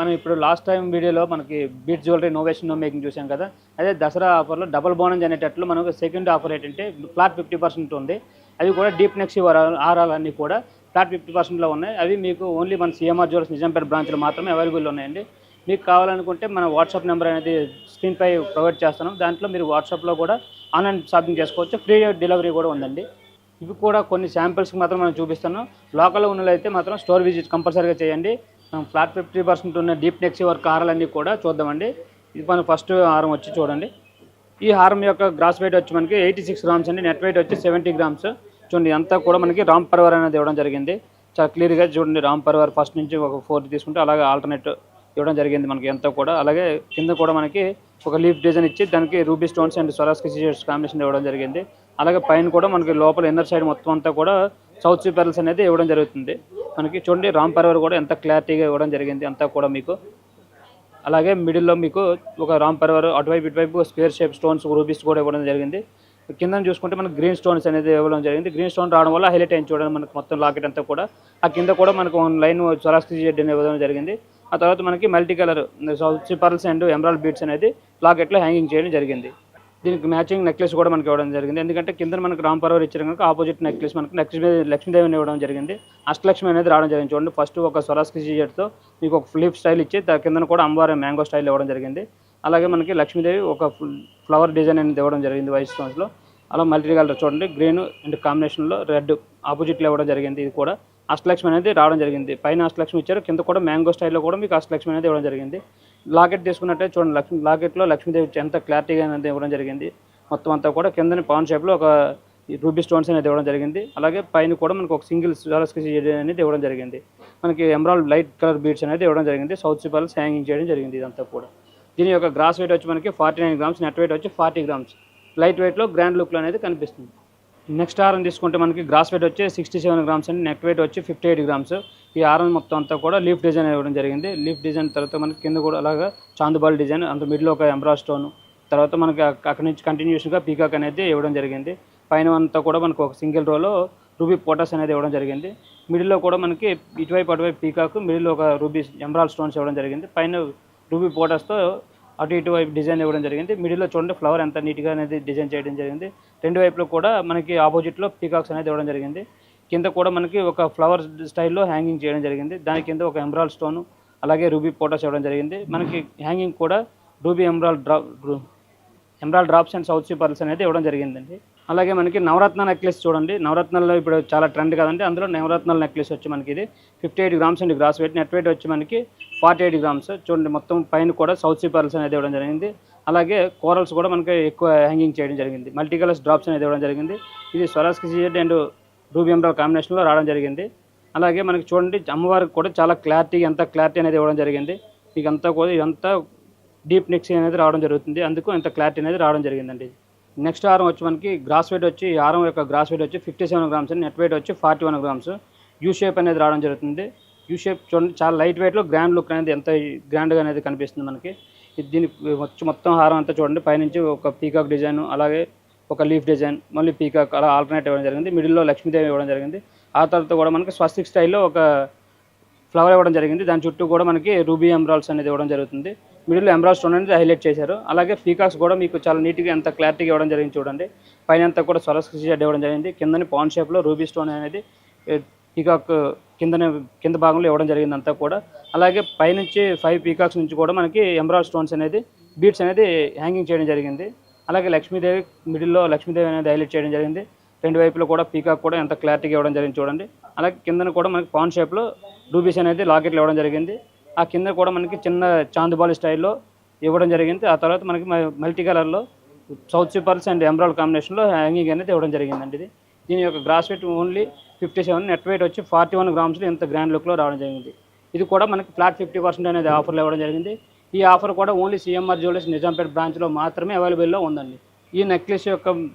మనం ఇప్పుడు last time వీడియోలో మనకి బీట్ జ్యువెలరీ ఇన్నోవేషన్ మేకింగ్ చూసాం కదా. అదే దసరా ఆఫర్లో డబుల్ బోనస్ అనేటట్లు మనకు సెకండ్ ఆఫర్ ఏంటంటే ఫ్లాట్ 50% ఉంది. అవి కూడా డీప్ నెక్స్ హారాలన్నీ కూడా ఫ్లాట్ 50%లో ఉన్నాయి. అవి మీకు ఓన్లీ మన సిఎంఆర్ జ్యువెలర్స్ నిజాంపేట బ్రాంచ్లో మాత్రమే అవైలబుల్ ఉన్నాయండి. మీకు కావాలనుకుంటే మన వాట్సాప్ నెంబర్ అనేది స్క్రీన్పై ప్రొవైడ్ చేస్తున్నాం. దాంట్లో మీరు వాట్సాప్లో కూడా ఆన్లైన్ షాపింగ్ చేసుకోవచ్చు. ఫ్రీ డెలివరీ కూడా ఉందండి. ఇవి కూడా కొన్ని శాంపిల్స్కి మాత్రం మనం చూపిస్తున్నాం. లోకల్లో ఉన్నట్లయితే మాత్రం స్టోర్ విజిట్ కంపల్సరీగా చేయండి. ఫ్లాట్ 50% ఉన్న డీప్ నెక్స్ వర్క్ హారాలన్నీ కూడా చూద్దామండి. ఇది మన ఫస్ట్ హారం వచ్చి చూడండి. ఈ హారం యొక్క గ్రాస్ వెయిట్ వచ్చి మనకి 86 గ్రామ్స్ అండి. నెట్ వెయిట్ వచ్చి 70 గ్రామ్స్. చూడండి అంతా కూడా మనకి రామ్ పర్వర్ అనేది ఇవ్వడం జరిగింది. చాలా క్లియర్గా చూడండి. రామ్ పర్వర్ ఫస్ట్ నుంచి ఒక 4 తీసుకుంటే అలాగే ఆల్టర్నేట్ ఇవ్వడం జరిగింది మనకి ఎంతో కూడా. అలాగే కింద కూడా మనకి ఒక లీఫ్ డిజైన్ ఇచ్చి దానికి రూబీ స్టోన్స్ అండ్ స్వరాస్కి సీజర్స్ కాంబినేషన్ ఇవ్వడం జరిగింది. అలాగే పైన కూడా మనకి లోపల ఇన్నర్ సైడ్ మొత్తం అంతా కూడా సౌత్ సీ పెరల్స్ అనేది ఇవ్వడం జరుగుతుంది. మనకి చూడండి రామ్ పర్వర్ కూడా ఎంత క్లారిటీగా ఇవ్వడం జరిగింది అంతా కూడా మీకు. అలాగే మిడిల్లో మీకు ఒక రామ్ పర్వర్ అటువైపు ఇటువైపు స్క్వేర్ షేప్ స్టోన్స్ రూబీస్ కూడా ఇవ్వడం జరిగింది. కింద చూసుకుంటే మనకి గ్రీన్ స్టోన్స్ అనేది ఇవ్వడం జరిగింది. గ్రీన్ స్టోన్ రావడం వల్ల హైలైట్ అయింది చూడండి మనకు మొత్తం లాకెట్ అంతా కూడా. ఆ కింద కూడా మనకు లైన్ స్వరాస్కి జెడ్ ఇవ్వడం జరిగింది. ఆ తర్వాత మనకి multi colour south sea pearls and emerald beads అనేది లాకెట్లో హ్యాంగింగ్ చేయడం జరిగింది. దీనికి మ్యాచింగ్ నెక్లెస్ కూడా మనకి ఇవ్వడం జరిగింది. ఎందుకంటే కింద మనకి రామ్ పర్వర్ ఇచ్చారు కనుక ఆపోజిట్ నెక్లెస్ మనకి లక్ష్మీదేవిని ఇవ్వడం జరిగింది. అష్టలక్ష్మి అనేది రావడం జరిగింది. చూడండి ఫస్ట్ ఒక స్వరాస్కి సీజర్తో మీకు ఒక ఫ్లిప్ స్టైల్ ఇచ్చి కింద కూడా అమ్మవారి మ్యాంగో స్టైల్ ఇవ్వడం జరిగింది. అలాగే మనకి లక్ష్మీదేవి ఒక ఫ్లవర్ డిజైన్ అనేది ఇవ్వడం జరిగింది వైట్ స్టోన్స్లో. అలా మల్టీ కలర్ చూడండి గ్రీన్ అండ్ కాంబినేషన్లో రెడ్ ఆపోజిట్లో ఇవ్వడం జరిగింది. ఇది కూడా అష్టలక్ష్మి అనేది రావడం జరిగింది. పైన అష్టలక్ష్మి ఇచ్చారు, కింద కూడా మ్యాంగో స్టైల్లో కూడా మీకు అష్టలక్ష్మి అనేది ఇవ్వడం జరిగింది. లాకెట్ తీసుకున్నట్టే చూడండి లాకెట్లో లక్ష్మీదేవి ఎంత క్లారిటీగా అనేది ఇవ్వడం జరిగింది. మొత్తం అంతా కూడా కిందని పవన్ షేప్లో ఒక రూబీ స్టోన్స్ అనేది ఇవ్వడం జరిగింది. అలాగే పైన కూడా మనకు ఒక సింగిల్ స్వరాస్కి అనేది ఇవ్వడం జరిగింది. మనకి ఎమరాల్డ్ లైట్ కలర్ బీడ్స్ అనేది ఇవ్వడం జరిగింది. సౌత్ సీ పర్ల్స్ హ్యాంగింగ్ చేయడం జరిగింది. ఇదంతా కూడా దీని యొక్క గ్రాస్ వెయిట్ వచ్చి మనకి 49 గ్రామ్స్, నెట్ వెయిట్ వచ్చి 40 గ్రామ్స్. లైట్ వెయిట్లో గ్రాండ్ లుక్లో అనేది కనిపిస్తుంది. నెక్స్ట్ హారం తీసుకుంటే మనకి గ్రాస్ వెయిట్ వచ్చి 67 గ్రామ్స్ అండి. నెట్ వెయిట్ వచ్చి 58 గ్రామ్స్. ఈ హారం మొత్తం అంతా కూడా లీఫ్ డిజైన్ ఇవ్వడం జరిగింది. లీఫ్ డిజైన్ తర్వాత మనకి కింద కూడా అలాగా చాందుబాల్ డిజైన్, అంత మిడిల్లో ఒక ఎంబ్రా స్టోన్, తర్వాత మనకి అక్కడి నుంచి కంటిన్యూషన్గా పీకాక్ అనేది ఇవ్వడం జరిగింది. పైన అంతా కూడా మనకు ఒక సింగిల్ రోలో రూబీ పోటాస్ అనేది ఇవ్వడం జరిగింది. మిడిల్లో కూడా మనకి ఇటువైపు అటువైపు పీకాక్, మిడిల్లో ఒక రూబీ ఎంబ్రాల్ స్టోన్స్ ఇవ్వడం జరిగింది. పైన రూబీ పోటాస్తో అటు ఇటువైపు డిజైన్ ఇవ్వడం జరిగింది. మిడిల్లో చూడండి ఫ్లవర్ ఎంత నీట్గా అనేది డిజైన్ చేయడం జరిగింది. రెండు వైపులో కూడా మనకి ఆపోజిట్లో పీకాక్స్ అనేది ఇవ్వడం జరిగింది. కింద కూడా మనకి ఒక ఫ్లవర్ స్టైల్లో హ్యాంగింగ్ చేయడం జరిగింది. దాని కింద ఒక ఎంబ్రాల్ స్టోన్ అలాగే రూబీ పోటాస్ ఇవ్వడం జరిగింది. మనకి హ్యాంగింగ్ కూడా రూబీ ఎంబ్రాల్ drops and south sea pearls అనేది ఇవ్వడం జరిగిందండి. అలాగే మనకి నవరత్న నెక్లెస్ చూడండి. నవరత్నాల్లో ఇప్పుడు చాలా ట్రెండ్ కదండి. అందులో నవరత్నాల నెక్లెస్ వచ్చి మనకి ఇది 58 గ్రామ్స్ అండి గ్రాస్ వెయిట్. నెట్ వెయిట్ వచ్చి మనకి 48 గ్రామ్స్. చూడండి మొత్తం పైన కూడా సౌత్ సీ పర్ల్స్ అనేది ఇవ్వడం జరిగింది. అలాగే కోరల్స్ కూడా మనకి ఎక్కువ హ్యాంగింగ్ చేయడం జరిగింది. మల్టీ కలర్స్ డ్రాప్స్ అనేది ఇవ్వడం జరిగింది. ఇది స్వరాస్కి సీజెడ్ అండ్ రూబీ ఎంబ్రాల్ కాంబినేషన్లో రావడం జరిగింది. అలాగే మనకి చూడండి అమ్మవారికి కూడా చాలా క్లారిటీ అనేది ఇవ్వడం జరిగింది. మీకు అంతా కూడా ఇదంతా డీప్ నెక్స్ అనేది రావడం జరుగుతుంది. అందుకు ఇంత క్లారిటీ అనేది రావడం జరిగిందండి. నెక్స్ట్ హారం వచ్చి మనకి గ్రాస్ వెయిట్ వచ్చి ఈ హారం యొక్క గ్రాస్ వెయిట్ వచ్చి 57 గ్రామ్స్ అండి. నెట్ వెయిట్ వచ్చి 41 గ్రామ్స్. యూ షేప్ అనేది రావడం జరుగుతుంది. యూ షేప్ చూడండి చాలా లైట్ వెయిట్లో గ్రాండ్ లుక్ అనేది ఎంత గ్రాండ్గా అనేది కనిపిస్తుంది మనకి. దీనికి వచ్చి మొత్తం హారం అంతా చూడండి పైనుంచి ఒక పీకాక్ డిజైన్, అలాగే ఒక లీఫ్ డిజైన్, మళ్ళీ పీకాక్ అలా ఆల్టర్నేట్ ఇవ్వడం జరిగింది. మిడిల్లో లక్ష్మీదేవి ఇవ్వడం జరిగింది. ఆ తర్వాత కూడా మనకి స్వస్తిక్ స్టైల్లో ఒక ఫ్లవర్ ఇవ్వడం జరిగింది. దాని చుట్టూ కూడా మనకి రూబీ ఎంబ్రాల్స్ అనేది ఇవ్వడం జరుగుతుంది. మిడిల్లో ఎంబ్రాల్ స్టోన్ అనేది హైలైట్ చేశారు. అలాగే పీకాక్స్ కూడా మీకు చాలా నీట్గా ఎంత క్లారిటీగా ఇవ్వడం జరిగింది చూడండి. పైన అంతా కూడా స్వరాస్కి సీజెడ్ ఇవ్వడం జరిగింది. కిందని పాన్ షేప్లో రూబీ స్టోన్ అనేది పీకాక్ కింద భాగంలో ఇవ్వడం జరిగింది అంతా కూడా. అలాగే పైనుంచి 5 పీకాక్స్ నుంచి కూడా మనకి ఎంబ్రాల్ స్టోన్స్ అనేది బీడ్స్ అనేది హ్యాంగింగ్ చేయడం జరిగింది. అలాగే లక్ష్మీదేవి మిడిల్లో లక్ష్మీదేవి అనేది హైలైట్ చేయడం జరిగింది. రెండు వైపులో కూడా పీకాక్ కూడా ఎంత క్లారిటీగా ఇవ్వడం జరిగింది చూడండి. అలాగే కిందన కూడా మనకి పాన్ షేప్లో రూబీస్ అనేది లాకెట్లు ఇవ్వడం జరిగింది. ఆ కింద కూడా మనకి చిన్న చాందుబాలి స్టైల్లో ఇవ్వడం జరిగింది. ఆ తర్వాత మనకి మల్టీ కలర్లో సౌత్ సీ పర్ల్స్ అండ్ ఎంబ్రాల్ కాంబినేషన్లో హ్యాంగింగ్ అనేది ఇవ్వడం జరిగిందండి. దీని యొక్క gross weight only 57, net weight వచ్చి 41 గ్రామ్స్లో ఇంత గ్రాండ్ లుక్లో రావడం జరిగింది. ఇది కూడా మనకి ఫ్లాట్ 50% అనేది ఆఫర్లో ఇవ్వడం జరిగింది. ఈ ఆఫర్ కూడా ఓన్లీ సిఎంఆర్ జ్యువెలర్స్ నిజాంపేట బ్రాంచ్లో మాత్రమే అవైలబుల్లో ఉందండి. ఈ నెక్లెస్ యొక్క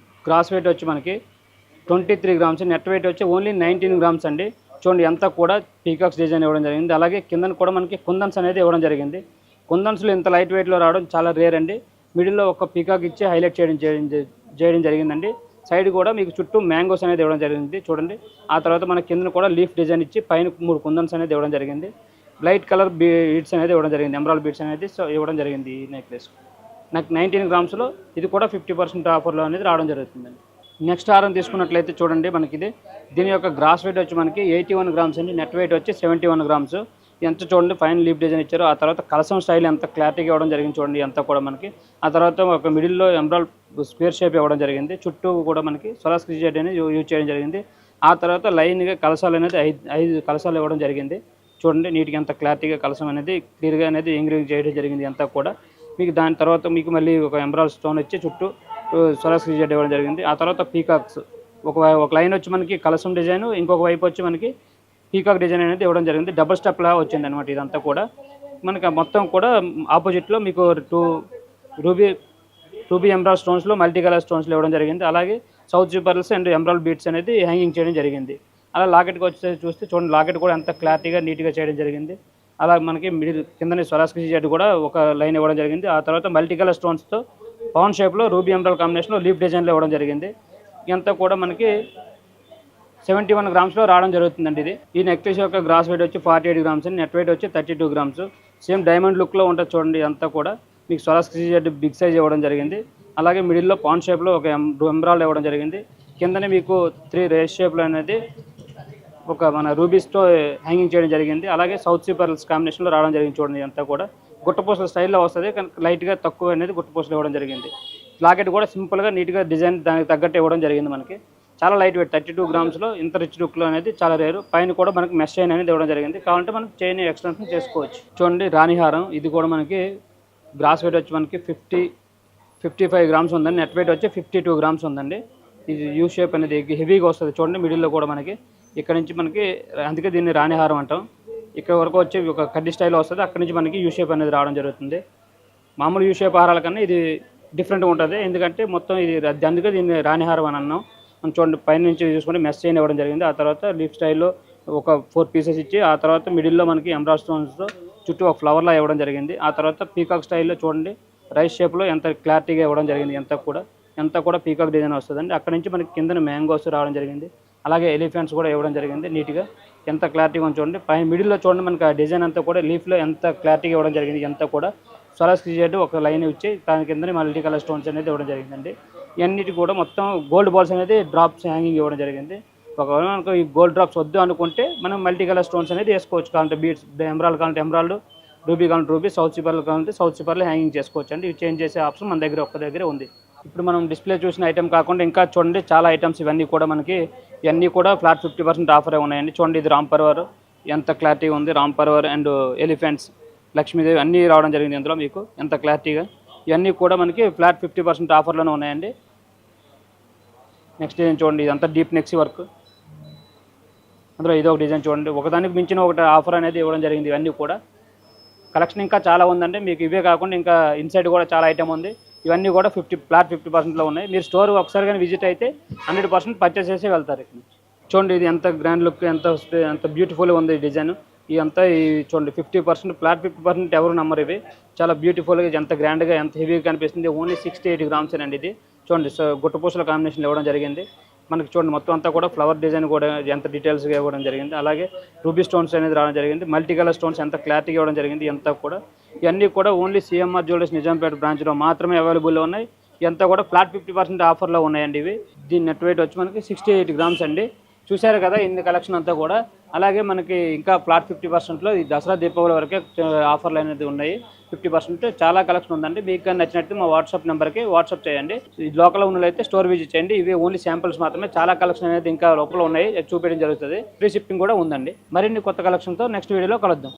గ్రాస్ వెయిట్ వచ్చి మనకి 23 గ్రామ్స్, నెట్ వెయిట్ వచ్చి ఓన్లీ 19 గ్రామ్స్ అండి. చూడండి అంతా కూడా పీకాక్స్ డిజైన్ ఇవ్వడం జరిగింది. అలాగే కింద కూడా మనకి కుందన్స్ అనేది ఇవ్వడం జరిగింది. కుందన్స్లో ఇంత లైట్ వెయిట్లో రావడం చాలా రేర్ అండి. మిడిల్లో ఒక పీకాక్ ఇచ్చి హైలైట్ చేయడం జరిగిందండి. సైడ్ కూడా మీకు చుట్టూ మ్యాంగోస్ అనేది ఇవ్వడం జరిగింది చూడండి. ఆ తర్వాత మన కింద కూడా లీఫ్ డిజైన్ ఇచ్చి పైన 3 కుందన్స్ అనేది ఇవ్వడం జరిగింది. లైట్ కలర్ బీడ్స్ అనేది ఇవ్వడం జరిగింది, ఎమరాల్డ్ బీడ్స్ అనేది ఇవ్వడం జరిగింది ఈ నెక్లెస్. నాకు 19 గ్రామ్స్లో ఇది కూడా 50% ఆఫర్లో అనేది రావడం జరుగుతుందండి. నెక్స్ట్ హారం తీసుకున్నట్లయితే చూడండి, మనకి దీని యొక్క గ్రాస్ వెయిట్ వచ్చి మనకి 81 గ్రామ్స్ అండి, నెట్ వెయిట్ వచ్చి 71 గ్రామ్స్. ఎంత చూడండి ఫైన్ లీప్ డిజైన్ ఇచ్చారు. ఆ తర్వాత కలసం స్టైల్ ఎంత క్లారిటీగా ఇవ్వడం జరిగింది చూడండి అంతా కూడా మనకి. ఆ తర్వాత ఒక మిడిల్లో ఎమరాల్డ్ స్క్వేర్ షేప్ ఇవ్వడం జరిగింది, చుట్టూ కూడా మనకి సొలాస్కి జెడ్ అనేది యూజ్ చేయడం జరిగింది. ఆ తర్వాత లైన్గా కలసాలు అనేది 5 కలసాలు ఇవ్వడం జరిగింది చూడండి. నీట్గా ఎంత క్లారిటీగా కలసం అనేది క్లియర్గా అనేది ఎంగ్రేవ్ చేయడం జరిగింది అంతా కూడా మీకు. దాని తర్వాత మీకు మళ్ళీ ఒక ఎమరాల్డ్ స్టోన్ వచ్చి చుట్టూ సొలాస్కి జెడ్ ఇవ్వడం జరిగింది. ఆ తర్వాత పీకాక్స్ ఒక లైన్ వచ్చి మనకి కలసం డిజైన్, ఇంకొక వైపు వచ్చి మనకి పీకాక్ డిజైన్ అనేది ఇవ్వడం జరిగింది. డబుల్ స్టెప్లా వచ్చింది అనమాట ఇదంతా కూడా మనకి. మొత్తం కూడా ఆపోజిట్లో మీకు రూబీ ఎమరాల్డ్ స్టోన్స్లో మల్టీ కలర్ స్టోన్స్లో ఇవ్వడం జరిగింది. అలాగే south pearls and emerald beads అనేది హ్యాంగింగ్ చేయడం జరిగింది. అలా లాకెట్కి వచ్చి చూస్తే చూడండి, లాకెట్ కూడా ఎంత క్లారిటీగా నీట్గా చేయడం జరిగింది. అలా మనకి మిడిల్ కిందని స్వరాస్కి జెడ్ కూడా ఒక లైన్ ఇవ్వడం జరిగింది. ఆ తర్వాత మల్టీ కలర్ స్టోన్స్తో పవన్ షేప్లో రూబీ ఎమరాల్డ్ కాంబినేషన్లో లీఫ్ డిజైన్లో ఇవ్వడం జరిగింది. ఇదంతా కూడా మనకి 71 గ్రామ్స్లో రావడం జరుగుతుందండి ఇది. ఈ నెక్లెస్ యొక్క గ్రాస్ వెయిట్ వచ్చి 48 గ్రామ్స్ అండి, నెట్ వెయిట్ వచ్చి 32 గ్రామ్స్. సేమ్ డైమండ్ లుక్లో ఉంటుంది చూడండి అంతా కూడా. మీకు స్వరాస్కి జెడ్ బిగ్ సైజ్ ఇవ్వడం జరిగింది. అలాగే మిడిల్లో పవన్ షేప్లో ఒక ఎమరాల్డ్ ఇవ్వడం జరిగింది. కిందనే మీకు 3 రేస్ షేప్లో అనేది ఒక మన రూబీస్తో హ్యాంగింగ్ చేయడం జరిగింది. అలాగే సౌత్ సీ పర్ల్స్ కాంబినేషన్లో రావడం జరిగింది చూడండి అంతా కూడా. గుట్టపూసల స్టైల్లో వస్తుంది, కానీ లైట్గా తక్కువ అనేది గుట్టపూసలు ఇవ్వడం జరిగింది. లాకెట్ కూడా సింపుల్గా నీట్గా డిజైన్ దానికి తగ్గట్టు ఇవ్వడం జరిగింది మనకి. చాలా లైట్ వెయిట్ 32 గ్రామ్స్లో ఇంత రిచ్ లుక్లో అనేది చాలా రేరు. పైన కూడా మనకి మెష్ చైన్ అనేది ఇవ్వడం జరిగింది. కావాలంటే మనం చైన్ ఎక్స్టెన్షన్ చేసుకోవచ్చు చూడండి. రాణిహారం ఇది కూడా మనకి గ్రాస్ వెయిట్ వచ్చి మనకి 55 గ్రామ్స్ ఉందండి, నెట్ వెయిట్ వచ్చి 52 గ్రామ్స్ ఉందండి. ఇది యూ షేప్ అనేది హెవీగా వస్తుంది చూడండి. మిడిల్లో కూడా మనకి ఇక్కడ నుంచి మనకి, అందుకే దీన్ని రాణిహారం అంటాం. ఇక్కడ వరకు వచ్చి ఒక కడ్డీ స్టైల్లో వస్తుంది, అక్కడి నుంచి మనకి యూ షేప్ అనేది రావడం జరుగుతుంది. మామూలు యూ షేప్ హారాల కన్నా ఇది డిఫరెంట్గా ఉంటుంది, ఎందుకంటే మొత్తం ఇది అందుకే దీన్ని రాణిహారం అని అన్నాం. మనం చూడండి పైన నుంచి చూసుకుంటే మెస్ చైన్ ఇవ్వడం జరిగింది. ఆ తర్వాత లీఫ్ స్టైల్లో ఒక 4 పీసెస్ ఇచ్చి, ఆ తర్వాత మిడిల్లో మనకి ఎమరాల్డ్ స్టోన్స్తో చుట్టూ ఒక ఫ్లవర్లా ఇవ్వడం జరిగింది. ఆ తర్వాత పీకాక్ స్టైల్లో చూడండి రైస్ షేప్లో ఎంత క్లారిటీగా ఇవ్వడం జరిగింది. ఎంత కూడా పీకాక్ డిజైన్ వస్తుందండి. అక్కడ నుంచి మనకి కింద మ్యాంగోస్ రావడం జరిగింది. అలాగే ఎలిఫెంట్స్ కూడా ఇవ్వడం జరిగింది నీట్గా. ఎంత క్లారిటీగా చూడండి. పైన మిడిల్లో చూడండి మనకి ఆ డిజైన్ అంతా కూడా లీఫ్లో ఎంత క్లారిటీగా ఇవ్వడం జరిగింది. ఎంత కూడా స్వరాస్కి జెడ్ ఒక లైన్ ఇచ్చి దాని కింద మల్టీ కలర్ స్టోన్స్ అనేది ఇవ్వడం జరిగిందండి. ఇవన్నిటి కూడా మొత్తం గోల్డ్ బాల్స్ అనేది డ్రాప్స్ హ్యాంగింగ్ ఇవ్వడం జరిగింది. ఒకవేళ మనకు ఈ గోల్డ్ డ్రాప్స్ వద్దు అనుకుంటే మనం మల్టీ కలర్ స్టోన్స్ అనేది వేసుకోవచ్చు. కావాలంటే బీడ్స్ ఎమరాల్డ్ కావాలంటే ఎమరాల్డ్, రూబీ కావాలంటే రూబీ, సౌత్ సిపర్లు కావాలంటే సౌత్ సిపర్లు హ్యాంగింగ్ చేసుకోవచ్చు అండి. ఇవి చేంజ్ చేసే ఆప్షన్ మన దగ్గర ఒక్క దగ్గరే ఉంది. ఇప్పుడు మనం డిస్ప్లే చూసిన ఐటమ్ కాకుండా ఇంకా చూడండి చాలా ఐటమ్స్ ఇవన్నీ కూడా మనకి ఇవన్నీ కూడా ఫ్లాట్ 50% ఆఫరే ఉన్నాయండి. చూడండి ఇది రామ్ పర్వర్ ఎంత క్లారిటీ ఉంది. రామ్ పర్వర్ అండ్ ఎలిఫెంట్స్, లక్ష్మీదేవి అన్నీ రావడం జరిగింది ఇందులో మీకు ఎంత క్లారిటీగా. ఇవన్నీ కూడా మనకి ఫ్లాట్ 50% ఆఫర్లోనే ఉన్నాయండి. నెక్స్ట్ డిజైన్ చూడండి, ఇదంతా డీప్ నెక్సీ వర్క్. అందులో ఇదో ఒక డిజైన్ చూడండి, ఒకదానికి మించిన ఒకటి ఆఫర్ అనేది ఇవ్వడం జరిగింది. ఇవన్నీ కూడా కలెక్షన్ ఇంకా చాలా ఉందండి మీకు. ఇవే కాకుండా ఇంకా ఇన్సైడ్ కూడా చాలా ఐటమ్ ఉంది. ఇవన్నీ కూడా ఫ్లాట్ 50%లో ఉన్నాయి. మీరు స్టోర్ ఒకసారి కానీ విజిట్ అయితే 100% పర్చేస్ చేసి వెళ్తారు. ఇక్కడ చూడండి ఇది ఎంత గ్రాండ్ లుక్, ఎంత బ్యూటిఫుల్గా ఉంది ఈ డిజైన్. ఇదంతా ఈ చూడండి 50% ఫ్లాట్ 50% ఎవరు నమ్మరు. ఇవి చాలా బ్యూటిఫుల్గా ఎంత గ్రాండ్గా ఎంత హెవీగా కనిపిస్తుంది. ఓన్లీ 68 గ్రామ్స్ అండి ఇది. చూడండి గుట్టపూసల కాంబినేషన్ ఇవ్వడం జరిగింది మనకి. చూడండి మొత్తం అంతా కూడా ఫ్లవర్ డిజైన్ కూడా ఎంత డీటెయిల్స్గా ఇవ్వడం జరిగింది. అలాగే రూబీ స్టోన్స్ అనేది రావడం జరిగింది. మల్టీ కలర్ స్టోన్స్ ఎంత క్లారిటీగా ఇవ్వడం జరిగింది. ఎంత కూడా ఇవన్నీ కూడా ఓన్లీ సిఎంఆర్ జ్యువెలర్స్ నిజాంపేట బ్రాంచ్లో మాత్రమే అవైలబుల్లో ఉన్నాయి. ఇదంతా కూడా ఫ్లాట్ 50% ఆఫర్లో ఉన్నాయండి ఇవి. దీని నెట్ వెయిట్ వచ్చి మనకి 68 గ్రామ్స్ అండి. చూశారు కదా ఇన్ని కలెక్షన్ అంతా కూడా. అలాగే మనకి ఇంకా ఫ్లాట్ 50%లో ఈ దసరా దీపావళి వరకే ఆఫర్లు అనేది ఉన్నాయి. 50% చాలా కలెక్షన్ ఉందండి. మీకు కానీ నచ్చినట్టు మా వాట్సాప్ నెంబర్కి వాట్సాప్ చేయండి. ఈ లోకల్ ఉన్న అయితే స్టోర్ విజిట్ చేయండి. ఇవి ఓన్లీ శాంపిల్స్ మాత్రమే. చాలా కలెక్షన్ అనేది ఇంకా లోపల ఉన్నాయి, చూపించడం జరుగుతుంది. ఫ్రీ షిప్పింగ్ కూడా ఉందండి. మరిన్ని కొత్త కలెక్షన్తో నెక్స్ట్ వీడియోలో కలుద్దాం.